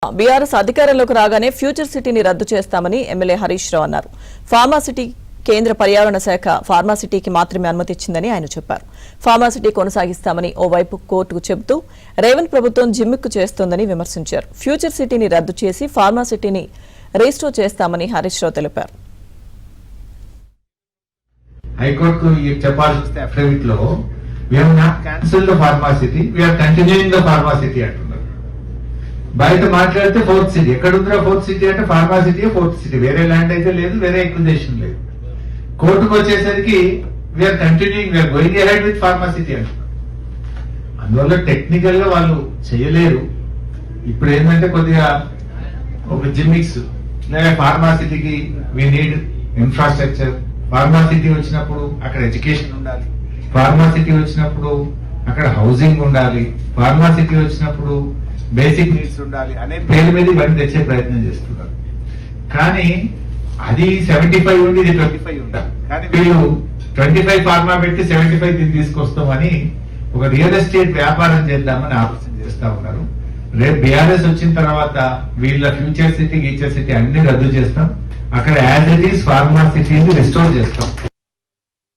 BRS అధికారంలోకి రాగానే future సిటీని రద్దు చేస్తామని ఎమ్మెల్యే హరీష్ రావు అన్నారు. ఫార్మాసిటీ కేంద్ర పర్యావరణ శాఖ ఫార్మాసిటీకి మాత్రమే అనుమతి ఇచ్చిందని ఆయన చెప్పారు. ఫార్మాసిటీ కొనసాగిస్తామని ఓవైపు కోర్టుకు చెబుతూ రేవంత్ ప్రభుత్వం జిమ్మిక్కు చేస్తోందని విమర్శించారు. ఫ్యూచర్ సిటీని రద్దు చేసి ఫార్మాసిటీని రీస్టోర్ చేస్తామని హరీష్ రావు తెలిపారు. హైకోర్టు చెప్పాల్సి అఫిడవిట్ లో we have not cancelled the pharmacity, we are continuing the pharmacity అంటున్నారు. బయట మాట్లాడితే ఫోర్త్ సిటీ ఎక్కడ ఉందిరా? ఫోర్త్ సిటీ అంటే ఫార్మాసిటీ ఫోర్త్ సిటీ, వేరే ల్యాండ్ అయితే లేదు, వేరే ఎక్విజిషన్ లేదు. కోర్టుకు వచ్చేసరికి we are continuing, we are going ahead with pharma city అంటున్నారు. అందువల్ల టెక్నికల్ గా వాళ్ళు చేయలేరు. ఇప్పుడు ఏంటంటే కొద్దిగా ఒక జిమ్మిక్స్ లేదా ఫార్మాసిటీకి వీ నీడ్ ఇన్ఫ్రాస్ట్రక్చర్, ఫార్మాసిటీ వచ్చినప్పుడు అక్కడ ఎడ్యుకేషన్ ఉండాలి, ఫార్మాసిటీ వచ్చినప్పుడు అక్కడ హౌసింగ్ ఉండాలి, ఫార్మాసిటీ వచ్చినప్పుడు బేసిక్ నీడ్స్ ఉండాలి అనే పేరు మీద ఇవన్నీ తెచ్చే ప్రయత్నం చేస్తున్నారు. కానీ అది 75 ఉండి ఇది 25 ఉండాలి. కానీ వీళ్ళు 25 ఫార్మా పెట్టి 75 దీన్ని తీసుకొస్తామని ఒక రియల్ ఎస్టేట్ వ్యాపారం చేద్దామని ఆలోచన చేస్తా ఉన్నారు. రేపు బీఆర్ఎస్ వచ్చిన తర్వాత వీళ్ళ ఫ్యూచర్ సిటీ గీచర్ సిటీ అన్ని రద్దు చేస్తాం, అక్కడ యాజ్ ఇట్ ఈస్ ఫార్మా సిటీని రిస్టోర్ చేస్తాం.